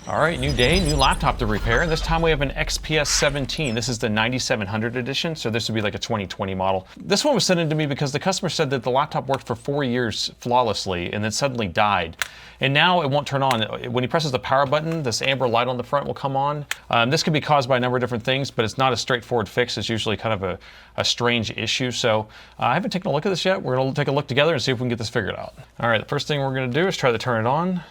All right, new day, new laptop to repair. This time we have an XPS 17. This is the 9700 edition, so this would be like a 2020 model. This one was sent in to me because the customer said that the laptop worked for 4 years flawlessly and then suddenly died. And now it won't turn on. When he presses the power button, this amber light on the front will come on. This could be caused by a number of different things, but it's not a straightforward fix. It's usually kind of a strange issue. So I haven't taken a look at this yet. We're gonna take a look together and see if we can get this figured out. All right, the first thing we're gonna do is try to turn it on.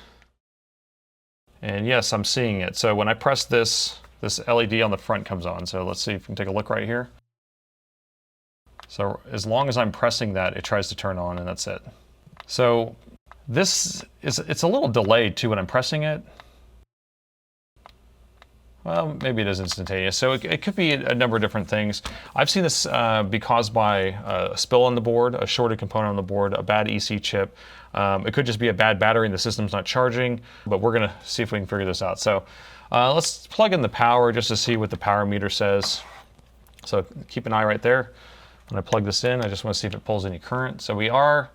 And yes, I'm seeing it. So when I press this LED on the front comes on. So let's see if we can take a look right here. So as long as I'm pressing that, it tries to turn on, and that's it. So it's a little delayed too when I'm pressing it. Well, maybe it is instantaneous. So it could be a number of different things. I've seen this be caused by a spill on the board, a shorted component on the board, a bad EC chip. It could just be a bad battery and the system's not charging, but we're gonna see if we can figure this out. So let's plug in the power just to see what the power meter says. So keep an eye right there. When I plug this in, I just wanna see if it pulls any current. So we are,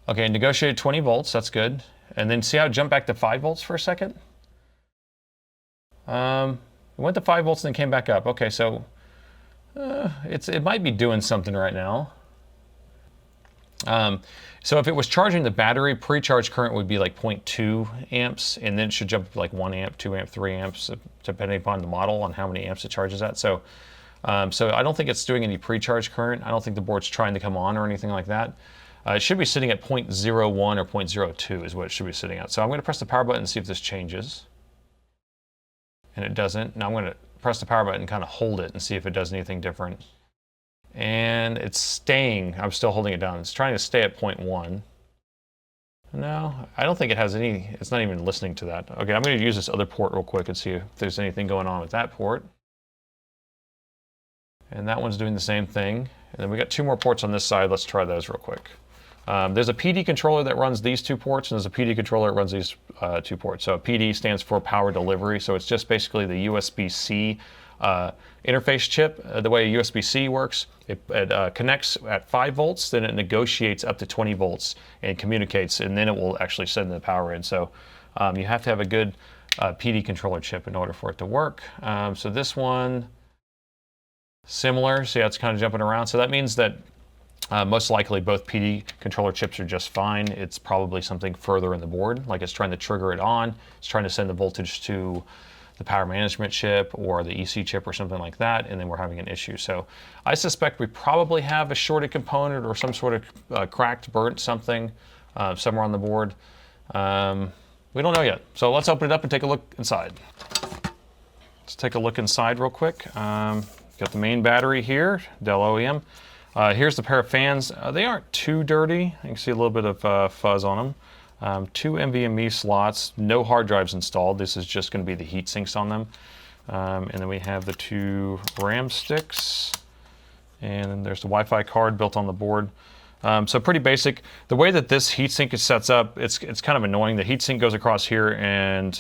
okay, negotiated 20 volts, that's good. And then see how it jumped back to 5 volts for a second? It went to 5 volts and then came back up. Okay, so it might be doing something right now. So if it was charging the battery, pre-charge current would be like 0.2 amps, and then it should jump to like 1 amp, 2 amp, 3 amps, depending upon the model on how many amps it charges at. So I don't think it's doing any pre-charge current. I don't think the board's trying to come on or anything like that. It should be sitting at 0.01 or 0.02 is what it should be sitting at. So I'm going to press the power button and see if this changes. And it doesn't. Now I'm going to press the power button and kind of hold it and see if it does anything different. And it's staying. I'm still holding it down. It's trying to stay at 0.1. No, I don't think it has any. It's not even listening to that. Okay, I'm going to use this other port real quick and see if there's anything going on with that port. And that one's doing the same thing. And then we got 2 more ports on this side. Let's try those real quick. There's a PD controller that runs these 2 ports, and there's a PD controller that runs these 2 ports. So PD stands for power delivery. So it's just basically the USB-C interface chip. The way a USB-C works, it connects at 5 volts, then it negotiates up to 20 volts and communicates, and then it will actually send the power in. So you have to have a good PD controller chip in order for it to work. So this one, similar. See how it's kind of jumping around? So that means that most likely both PD controller chips are just fine. It's probably something further in the board, like it's trying to trigger it on. It's trying to send the voltage to the power management chip or the EC chip or something like that, and then we're having an issue. So I suspect we probably have a shorted component or some sort of cracked, burnt something somewhere on the board. We don't know yet. So let's open it up and take a look inside. Let's take a look inside real quick. Got the main battery here, Dell OEM. Here's the pair of fans. They aren't too dirty. You can see a little bit of fuzz on them. 2 NVMe slots, no hard drives installed. This is just going to be the heat sinks on them. And then we have the 2 RAM sticks. And then there's the Wi-Fi card built on the board. So pretty basic. The way that this heatsink is sets up, it's kind of annoying. The heatsink goes across here, and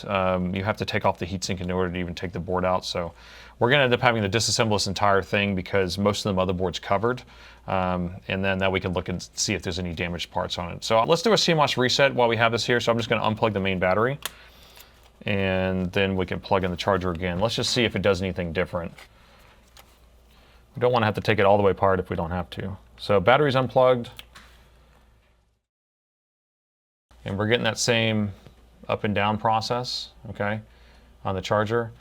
you have to take off the heatsink in order to even take the board out. So we're going to end up having to disassemble this entire thing because most of the motherboard's covered. And then that we can look and see if there's any damaged parts on it. So let's do a CMOS reset while we have this here. So I'm just going to unplug the main battery, and then we can plug in the charger again. Let's just see if it does anything different. We don't want to have to take it all the way apart if we don't have to. So battery's unplugged, and we're getting that same up and down process, okay, on the charger.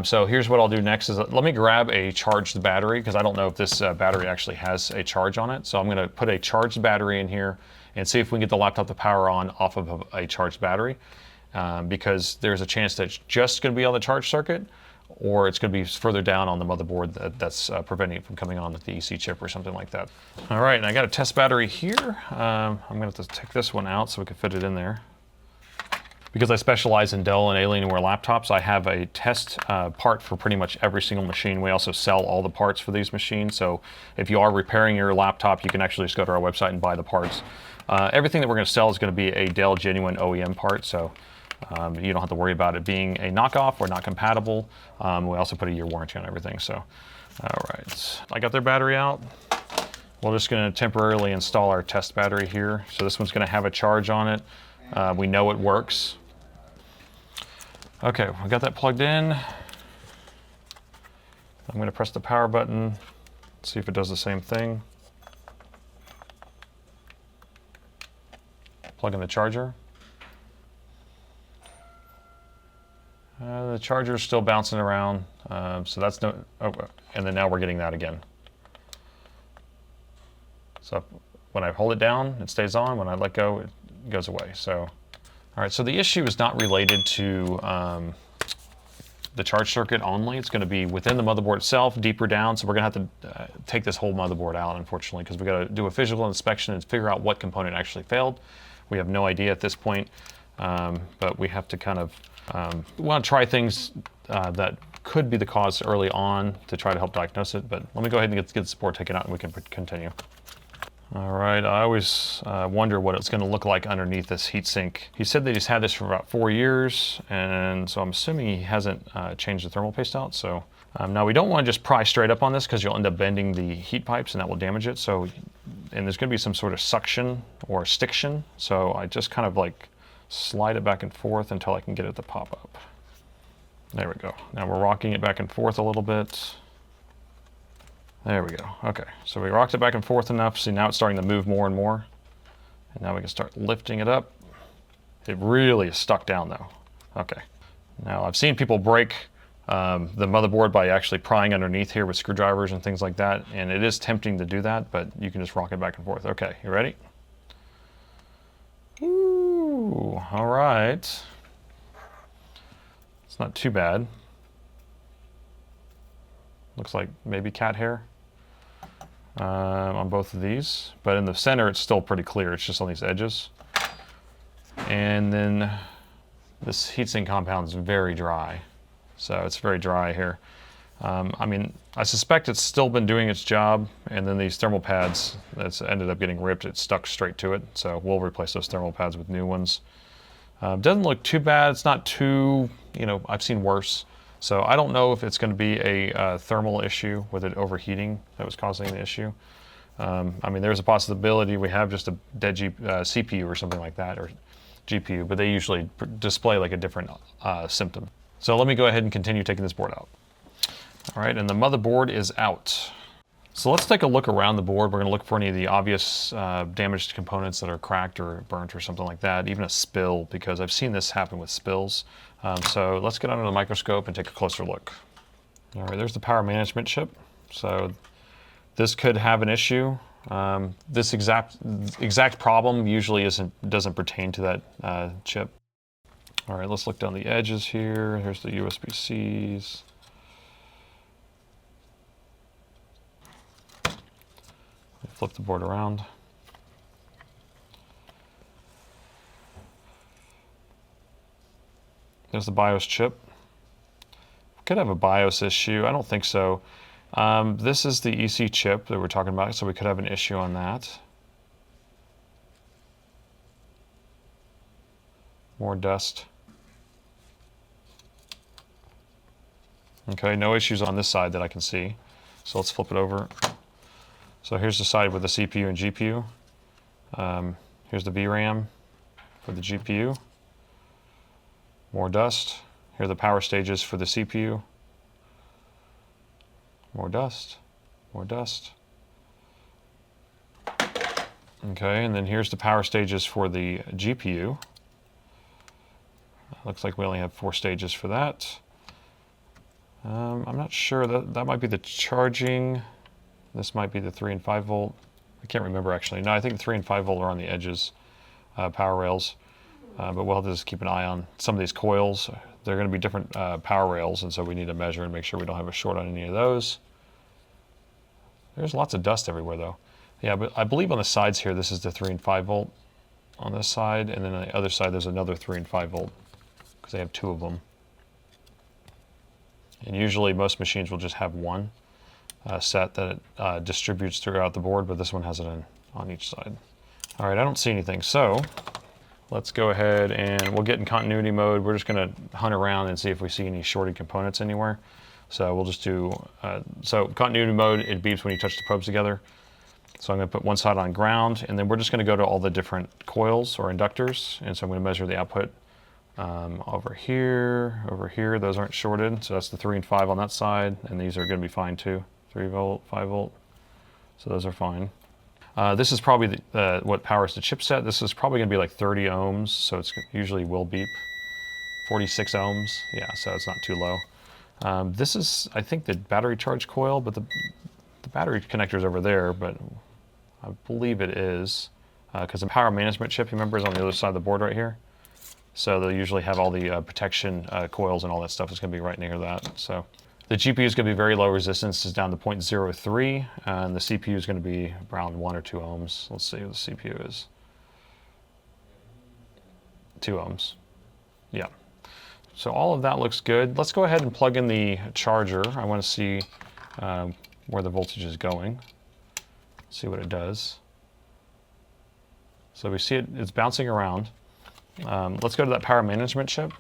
So here's what I'll do next is let me grab a charged battery, because I don't know if this battery actually has a charge on it. So I'm going to put a charged battery in here and see if we can get the laptop to power on off of a charged battery, because there's a chance that it's just going to be on the charge circuit, or it's going to be further down on the motherboard that's preventing it from coming on with the EC chip or something like that. All right, and I got a test battery here. I'm going to have to take this one out so we can fit it in there. Because I specialize in Dell and Alienware laptops, I have a test part for pretty much every single machine. We also sell all the parts for these machines, so if you are repairing your laptop, you can actually just go to our website and buy the parts. Everything that we're going to sell is going to be a Dell genuine OEM part, so you don't have to worry about it being a knockoff or not compatible. We also put a year warranty on everything. So, all right, I got their battery out. We're just going to temporarily install our test battery here. So this one's going to have a charge on it. We know it works. Okay, we got that plugged in. I'm going to press the power button, see if it does the same thing. Plug in the charger. The charger's still bouncing around, so that's no. Oh, and then now we're getting that again. So when I hold it down, it stays on. When I let go, it goes away. So, all right. So the issue is not related to the charge circuit only. It's going to be within the motherboard itself, deeper down. So we're going to have to take this whole motherboard out, unfortunately, because we got to do a physical inspection and figure out what component actually failed. We have no idea at this point, but we have to kind of want to try things that could be the cause early on to try to help diagnose it. But let me go ahead and get the board taken out and we can continue. All right, I always wonder what it's going to look like underneath this heatsink. He said that he's had this for about 4 years, and so I'm assuming he hasn't changed the thermal paste out. So now we don't want to just pry straight up on this because you'll end up bending the heat pipes and that will damage it. So, and there's going to be some sort of suction or stiction. So I just kind of like slide it back and forth until I can get it to pop up. There we go. Now we're rocking it back and forth a little bit. There we go. Okay, so we rocked it back and forth enough. See, now it's starting to move more and more. And now we can start lifting it up. It really is stuck down though. Okay. Now I've seen people break the motherboard by actually prying underneath here with screwdrivers and things like that. And it is tempting to do that, but you can just rock it back and forth. Okay, you ready? Ooh, all right. It's not too bad. Looks like maybe cat hair on both of these, but in the center it's still pretty clear. It's just on these edges. And then this heatsink compound is very dry, so it's very dry here. I mean, I suspect it's still been doing its job, and then these thermal pads that's ended up getting ripped, it stuck straight to it, so we'll replace those thermal pads with new ones. Doesn't look too bad. It's not too, you know, I've seen worse. So I don't know if it's going to be a thermal issue with it overheating that was causing the issue. I mean, there's a possibility we have just a dead CPU or something like that, or GPU, but they usually display like a different symptom. So let me go ahead and continue taking this board out. All right, and the motherboard is out. So let's take a look around the board. We're going to look for any of the obvious damaged components that are cracked or burnt or something like that, even a spill, because I've seen this happen with spills. So let's get under the microscope and take a closer look. All right, there's the power management chip. So this could have an issue. This exact problem usually doesn't pertain to that chip. All right, let's look down the edges here. Here's the USB-Cs. Flip the board around. There's the BIOS chip. Could have a BIOS issue. I don't think so. This is the EC chip that we're talking about, so we could have an issue on that. More dust. Okay, no issues on this side that I can see. So let's flip it over. So here's the side with the CPU and GPU. Here's the VRAM for the GPU. More dust. Here are the power stages for the CPU. More dust. More dust. Okay, and then here's the power stages for the GPU. Looks like we only have 4 stages for that. I'm not sure. That might be the charging. This might be the 3 and 5 volt. I can't remember actually. No, I think the 3 and 5 volt are on the edges, power rails. But we'll have to just keep an eye on some of these coils. They're going to be different power rails, and so we need to measure and make sure we don't have a short on any of those. There's lots of dust everywhere though. Yeah, but I believe on the sides here, this is the 3 and 5 volt on this side, and then on the other side there's another 3 and 5 volt, because they have 2 of them. And usually most machines will just have one set that it distributes throughout the board, but this one has it on each side. All right, I don't see anything, so let's go ahead and we'll get in continuity mode. We're just going to hunt around and see if we see any shorted components anywhere. So we'll just do, so continuity mode, it beeps when you touch the probes together. So I'm going to put one side on ground, and then we're just going to go to all the different coils or inductors, and so I'm going to measure the output Over here, those aren't shorted, so that's the 3 and 5 on that side, and these are going to be fine too. 3 volt, 5 volt, so those are fine. This is probably what powers the chipset. This is probably going to be like 30 ohms, so it's usually will beep. 46 ohms, yeah, so it's not too low. This is, I think, the battery charge coil, but the battery connector is over there, but I believe it is, because the power management chip, remember, is on the other side of the board right here. So they'll usually have all the protection coils and all that stuff is going to be right near that. So the GPU is going to be very low resistance, is down to 0.03, and the CPU is going to be around 1 or 2 ohms. Let's see what the CPU is. 2 ohms. Yeah. So all of that looks good. Let's go ahead and plug in the charger. I want to see where the voltage is going. See what it does. So we see it's bouncing around. Let's go to that power management chip.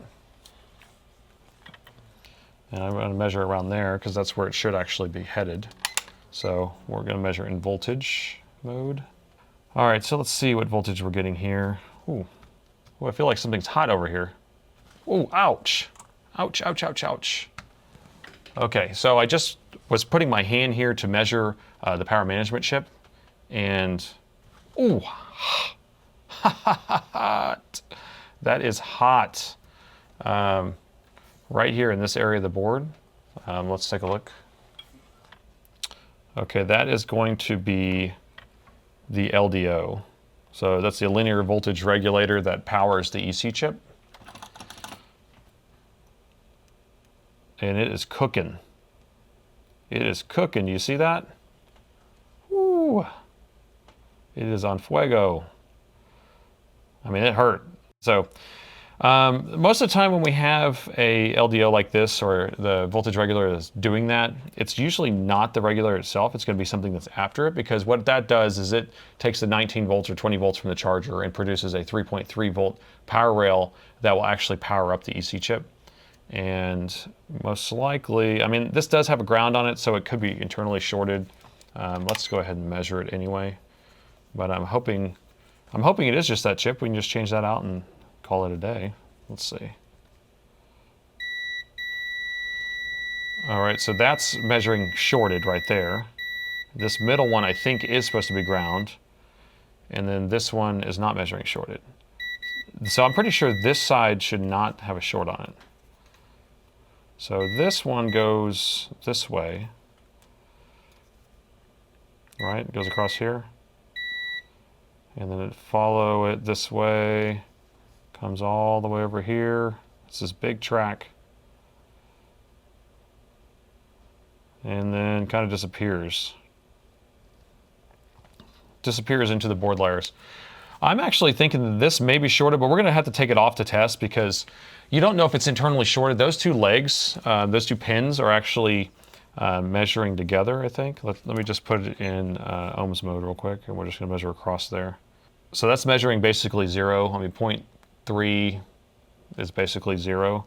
And I'm going to measure around there because that's where it should actually be headed. So we're going to measure in voltage mode. All right, so let's see what voltage we're getting here. Ooh, I feel like something's hot over here. Ooh, ouch. Ouch, ouch, ouch, ouch. Okay, so I just was putting my hand here to measure the power management chip, and ooh, hot. That is hot. Right here in this area of the board. Let's take a look. Okay, that is going to be the LDO. So that's the linear voltage regulator that powers the EC chip. And it is cooking. It is cooking. You see that? Woo! It is on fuego. I mean, it hurt. So most of the time when we have a LDO like this, or the voltage regulator is doing that, it's usually not the regulator itself. It's going to be something that's after it, because what that does is it takes the 19 volts or 20 volts from the charger and produces a 3.3 volt power rail that will actually power up the EC chip. And most likely, I mean, this does have a ground on it, so it could be internally shorted. Let's go ahead and measure it anyway. But I'm hoping it is just that chip. We can just change that out and call it a day. Let's see. All right, so that's measuring shorted right there. This middle one, I think, is supposed to be ground. And then this one is not measuring shorted. So I'm pretty sure this side should not have a short on it. So this one goes this way, right? It goes across here. And then it follow it this way, comes all the way over here. It's this big track. And then kind of disappears. Disappears into the board layers. I'm actually thinking that this may be shorted, but we're going to have to take it off to test because you don't know if it's internally shorted. Those two legs, those two pins are actually measuring together, I think. Let me just put it in ohms mode real quick, and we're just going to measure across there. So that's measuring basically 0. I mean, 0.3 is basically 0.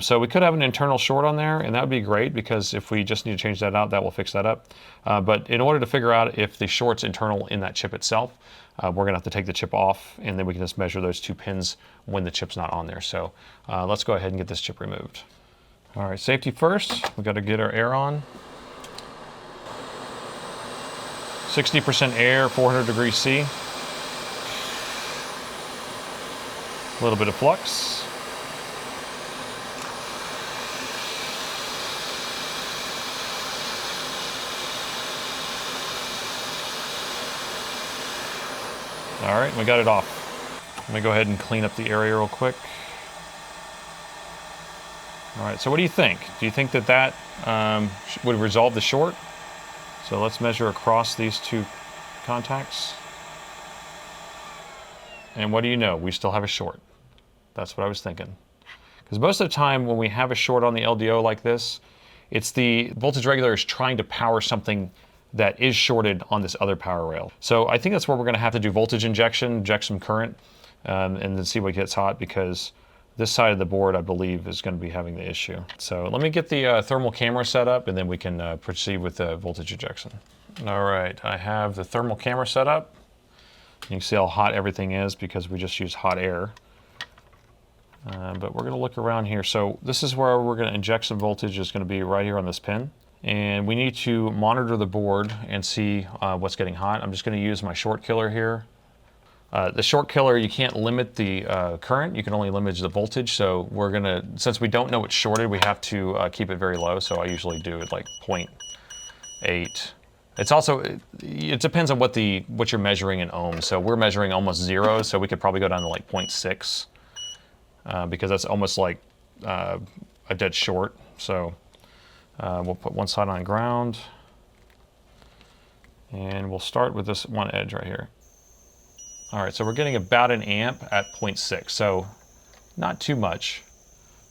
So we could have an internal short on there, and that would be great, because if we just need to change that out, that will fix that up. But in order to figure out if the short's internal in that chip itself, we're going to have to take the chip off, and then we can just measure those two pins when the chip's not on there. So let's go ahead and get this chip removed. All right, safety first. We've got to get our air on. 60% air, 400 degrees C. A little bit of flux. All right, we got it off. Let me go ahead and clean up the area real quick. All right, so what do you think? Do you think that would resolve the short? So let's measure across these two contacts. And what do you know? We still have a short. That's what I was thinking. Because most of the time when we have a short on the LDO like this, it's the voltage regulator is trying to power something that is shorted on this other power rail. So I think that's where we're going to have to do voltage injection, inject some current, and then see what gets hot, because this side of the board, I believe, is going to be having the issue. So let me get the thermal camera set up, and then we can proceed with the voltage injection. All right, I have the thermal camera set up. You can see how hot everything is because we just used hot air. But we're going to look around here. So this is where we're going to inject some voltage. Is going to be right here on this pin. And we need to monitor the board and see what's getting hot. I'm just going to use my short killer here. The short killer, you can't limit the current. You can only limit the voltage. So we're going to, since we don't know it's shorted, we have to keep it very low. So I usually do it like 0.8. It's also, it depends on what you're measuring in ohms. So we're measuring almost 0. So we could probably go down to like 0.6 because that's almost like a dead short. So we'll put one side on ground, and we'll start with this one edge right here. All right, so we're getting about an amp at 0.6, so not too much,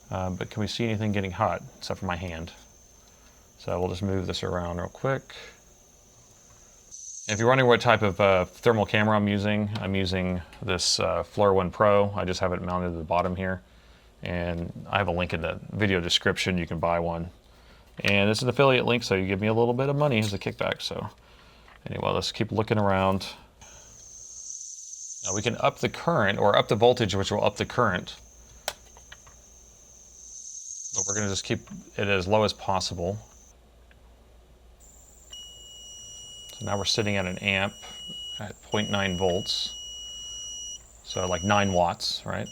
but can we see anything getting hot except for my hand? So we'll just move this around real quick. If you're wondering what type of thermal camera I'm using this Flare 1 Pro. I just have it mounted at the bottom here, and I have a link in the video description. You can buy one. And it's an affiliate link, so you give me a little bit of money as a kickback. So anyway, let's keep looking around. Now we can up the current, or up the voltage, which will up the current. But we're gonna just keep it as low as possible. So now we're sitting at an amp at 0.9 volts. So like 9 watts, right?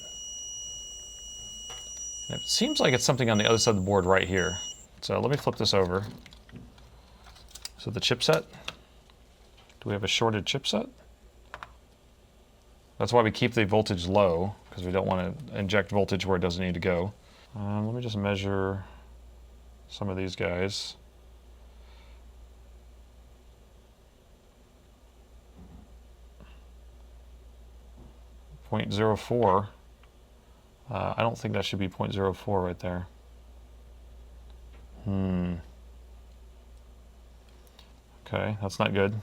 And it seems like it's something on the other side of the board right here. So let me flip this over. So the chipset, do we have a shorted chipset? That's why we keep the voltage low, because we don't want to inject voltage where it doesn't need to go. Let me just measure some of these guys. .04. I don't think that should be 0.04 right there. Okay, that's not good.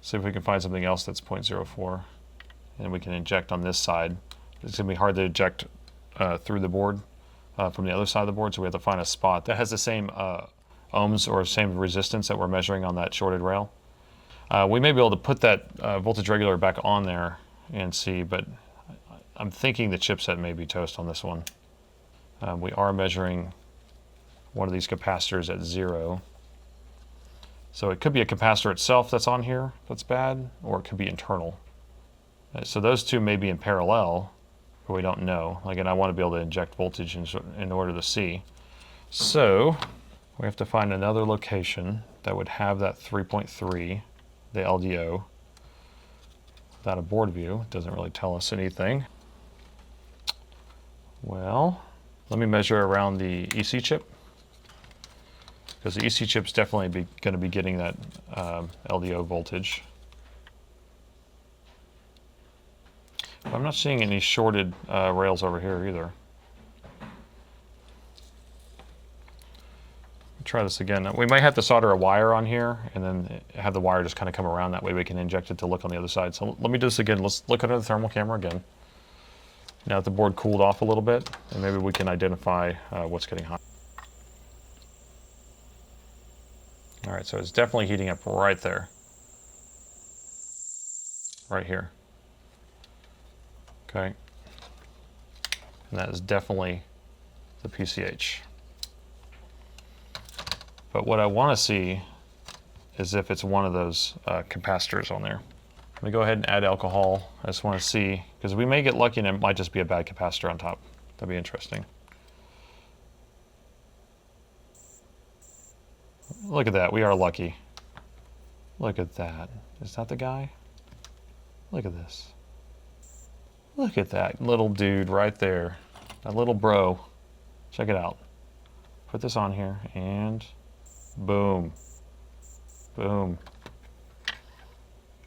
See if we can find something else that's 0.04, and we can inject on this side. It's going to be hard to eject through the board from the other side of the board, so we have to find a spot that has the same ohms or same resistance that we're measuring on that shorted rail. We may be able to put that voltage regulator back on there and see, but I'm thinking the chipset may be toast on this one. We are measuring one of these capacitors at 0. So it could be a capacitor itself that's on here that's bad, or it could be internal. So those two may be in parallel, but we don't know. Again, I want to be able to inject voltage in order to see. So we have to find another location that would have that 3.3, the LDO. Without a board view, it doesn't really tell us anything. Well, let me measure around the EC chip, because the EC chip's definitely going to be getting that LDO voltage. But I'm not seeing any shorted rails over here either. Try this again. We might have to solder a wire on here and then have the wire just kind of come around. That way we can inject it to look on the other side. So let me do this again. Let's look under the thermal camera again. Now that the board cooled off a little bit, and maybe we can identify what's getting hot. All right, so it's definitely heating up right there. Right here. Okay. And that is definitely the PCH. But what I want to see is if it's one of those capacitors on there. Let me go ahead and add alcohol. I just want to see, because we may get lucky and it might just be a bad capacitor on top. That'd be interesting. Look at that, we are lucky. Look at that. Is that the guy? Look at this. Look at that little dude right there. That little bro. Check it out. Put this on here and boom. Boom.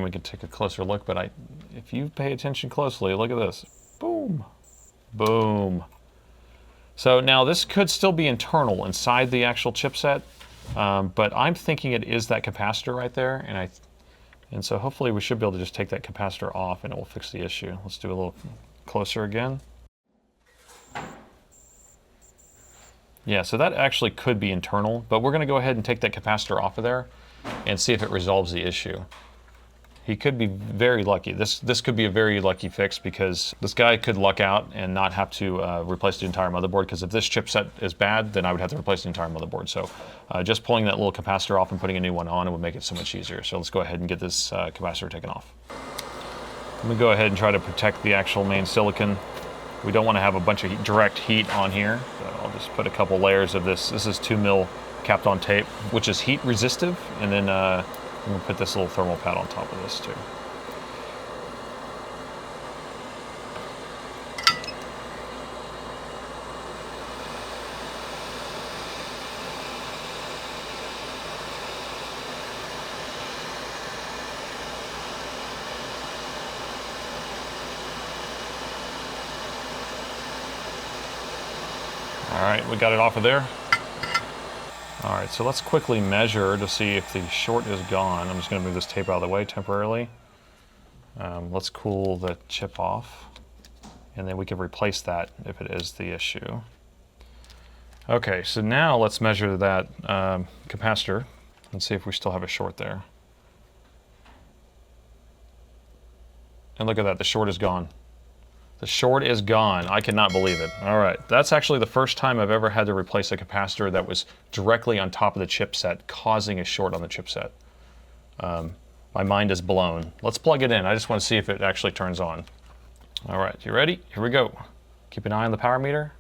We can take a closer look, but if you pay attention closely, look at this. Boom. Boom. So now this could still be internal inside the actual chipset, but I'm thinking it is that capacitor right there, and so hopefully we should be able to just take that capacitor off and it will fix the issue. Let's do a little closer again. Yeah, so that actually could be internal, but we're going to go ahead and take that capacitor off of there and see if it resolves the issue. He could be very lucky. This could be a very lucky fix because this guy could luck out and not have to replace the entire motherboard, because if this chipset is bad, then I would have to replace the entire motherboard. So just pulling that little capacitor off and putting a new one on, it would make it so much easier. So let's go ahead and get this capacitor taken off. Let me go ahead and try to protect the actual main silicon. We don't want to have a bunch of direct heat on here. So I'll just put a couple layers of this. This is 2 mil capped on tape, which is heat resistive, and then I'm going to put this little thermal pad on top of this too. All right, we got it off of there. All right, so let's quickly measure to see if the short is gone. I'm just going to move this tape out of the way temporarily. Let's cool the chip off, and then we can replace that if it is the issue. Okay, so now let's measure that capacitor and see if we still have a short there. And look at that, the short is gone. The short is gone. I cannot believe it. All right, that's actually the first time I've ever had to replace a capacitor that was directly on top of the chipset, causing a short on the chipset. My mind is blown. Let's plug it in. I just want to see if it actually turns on. All right, you ready? Here we go. Keep an eye on the power meter.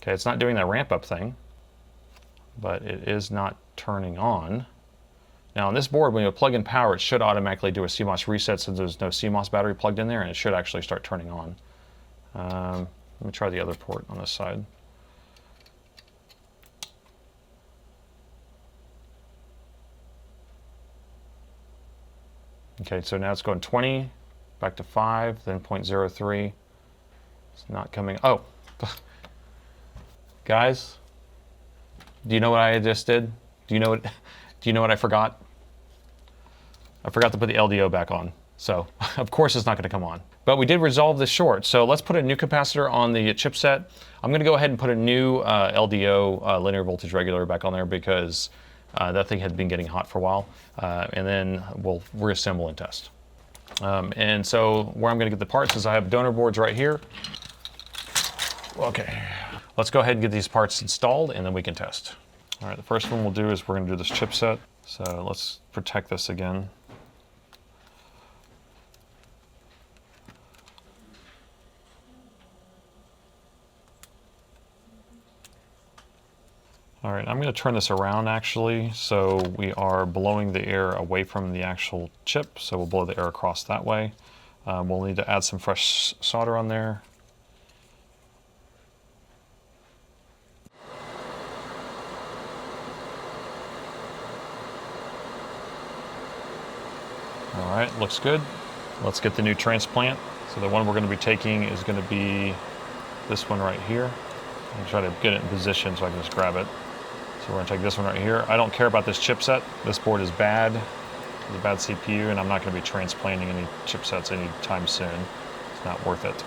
Okay, it's not doing that ramp up thing, but it is not turning on. Now on this board, when you plug in power, it should automatically do a CMOS reset since there's no CMOS battery plugged in there, and it should actually start turning on. Let me try the other port on this side. Okay, so now it's going 20, back to 5, then 0.03. It's not coming. Oh, guys, do you know what I just did? Do you know what I forgot? I forgot to put the LDO back on. So of course it's not going to come on. But we did resolve this short. So let's put a new capacitor on the chipset. I'm going to go ahead and put a new LDO, linear voltage regulator, back on there because that thing had been getting hot for a while. And then we'll reassemble and test. And so where I'm going to get the parts is I have donor boards right here. Okay, let's go ahead and get these parts installed and then we can test. All right, the first one we'll do is we're going to do this chipset. So let's protect this again. All right, I'm going to turn this around actually, so we are blowing the air away from the actual chip, so we'll blow the air across that way. We'll need to add some fresh solder on there. All right, looks good. Let's get the new transplant. So the one we're going to be taking is going to be this one right here. I'll try to get it in position so I can just grab it. So we're going to take this one right here. I don't care about this chipset. This board is bad. It's a bad CPU, and I'm not going to be transplanting any chipsets anytime soon. It's not worth it.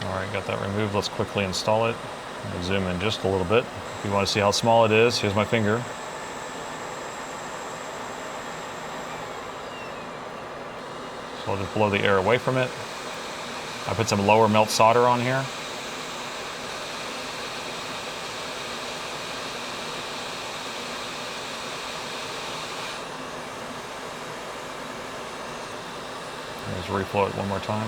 All right, got that removed. Let's quickly install it. I'll zoom in just a little bit. If you want to see how small it is, here's my finger. So I'll just blow the air away from it. I put some lower melt solder on here. Let's reflow it one more time.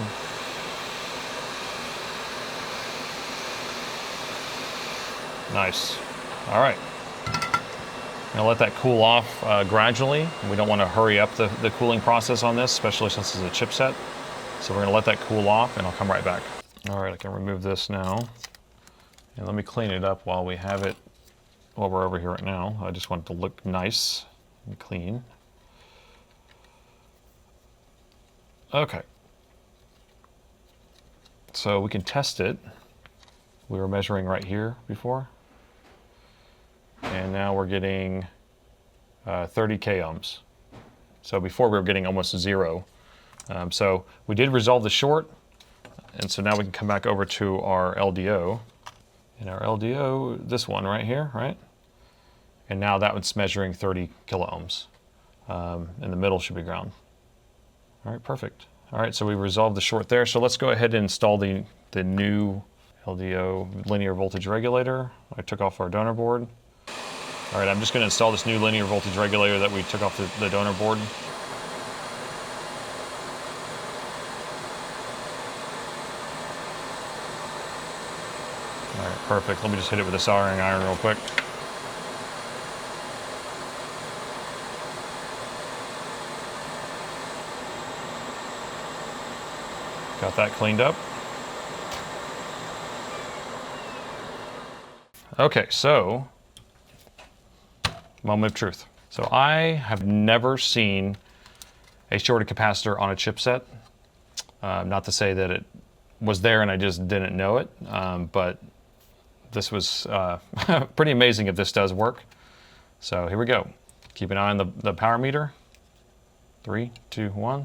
Nice. All right. I'm gonna let that cool off gradually. We don't want to hurry up the cooling process on this, especially since it's a chipset. So we're gonna let that cool off and I'll come right back. All right, I can remove this now. And let me clean it up while we have it, while we're over here right now. I just want it to look nice and clean. Okay. So we can test it We were measuring right here before. And now we're getting 30 k ohms. So before we were getting almost 0. So we did resolve the short. And so now we can come back over to our LDO. And our LDO, this one right here, right? And now that one's measuring 30 kilo ohms. And the middle should be ground. All right, perfect. All right, so we resolved the short there. So let's go ahead and install the new LDO linear voltage regulator. I took off our donor board. All right, I'm just gonna install this new linear voltage regulator that we took off the donor board. All right, perfect. Let me just hit it with a soldering iron real quick. Got that cleaned up. Okay, so, moment of truth. So I have never seen a shorted capacitor on a chipset. Not to say that it was there and I just didn't know it, but this was pretty amazing if this does work. So here we go. Keep an eye on the power meter. 3, 2, 1.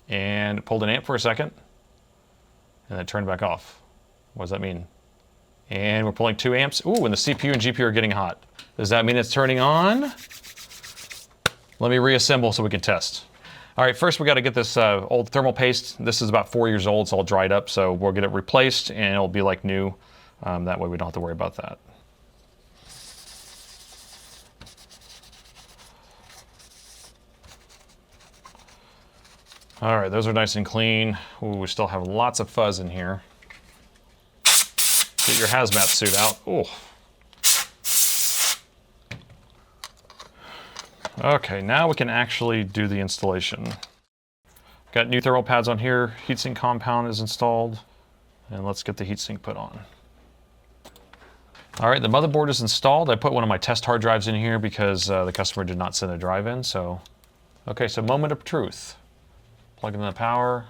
And it pulled an amp for a second, and then turned back off. What does that mean? And we're pulling 2 amps. Ooh, and the CPU and GPU are getting hot. Does that mean it's turning on? Let me reassemble so we can test. All right, first we got to get this old thermal paste. This is about 4 years old. It's all dried up, so we'll get it replaced and it'll be like new. That way we don't have to worry about that. All right, those are nice and clean. Ooh, we still have lots of fuzz in here. Get your hazmat suit out. Ooh. Okay, now we can actually do the installation. Got new thermal pads on here. Heatsink compound is installed. And let's get the heatsink put on. All right, the motherboard is installed. I put one of my test hard drives in here because the customer did not send a drive in, so. Okay, so moment of truth. Plug in the power.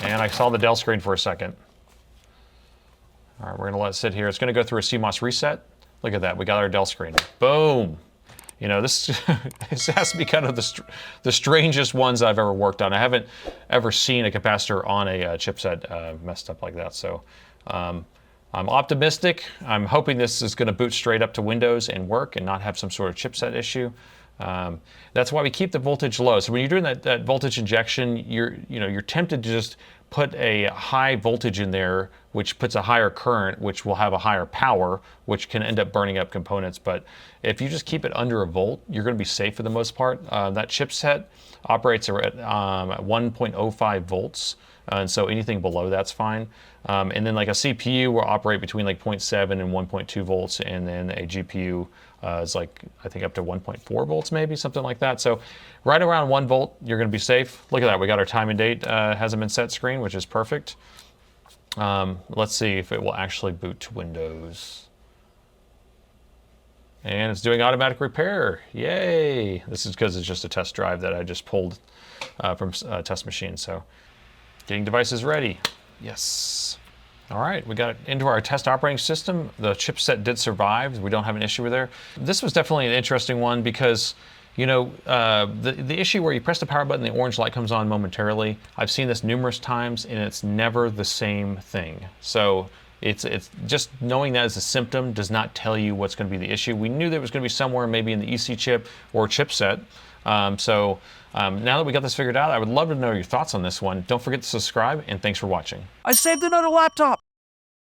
And I saw the Dell screen for a second. All right, we're gonna let it sit here. It's gonna go through a CMOS reset. Look at that, we got our Dell screen. Boom! You know, this, this has to be kind of the strangest ones I've ever worked on. I haven't ever seen a capacitor on a chipset messed up like that. So I'm optimistic. I'm hoping this is gonna boot straight up to Windows and work and not have some sort of chipset issue. That's why we keep the voltage low. So when you're doing that voltage injection, you're tempted to just put a high voltage in there, which puts a higher current, which will have a higher power, which can end up burning up components. But if you just keep it under a volt, you're going to be safe for the most part. That chipset operates at 1.05 volts. And so anything below that's fine. And then like a CPU will operate between like 0.7 and 1.2 volts, and then a GPU is like, I think up to 1.4 volts maybe, something like that. So right around 1 volt, you're gonna be safe. Look at that, we got our time and date hasn't been set screen, which is perfect. Let's see if it will actually boot to Windows. And it's doing automatic repair, yay! This is because it's just a test drive that I just pulled from a test machine, so. Getting devices ready. Yes. All right, we got it into our test operating system. The chipset did survive. We don't have an issue with there. This was definitely an interesting one because, you know, the issue where you press the power button, the orange light comes on momentarily. I've seen this numerous times and it's never the same thing. So it's just knowing that as a symptom does not tell you what's going to be the issue. We knew that it was going to be somewhere maybe in the EC chip or chipset. Now that we got this figured out, I would love to know your thoughts on this one. Don't forget to subscribe, and thanks for watching. I saved another laptop!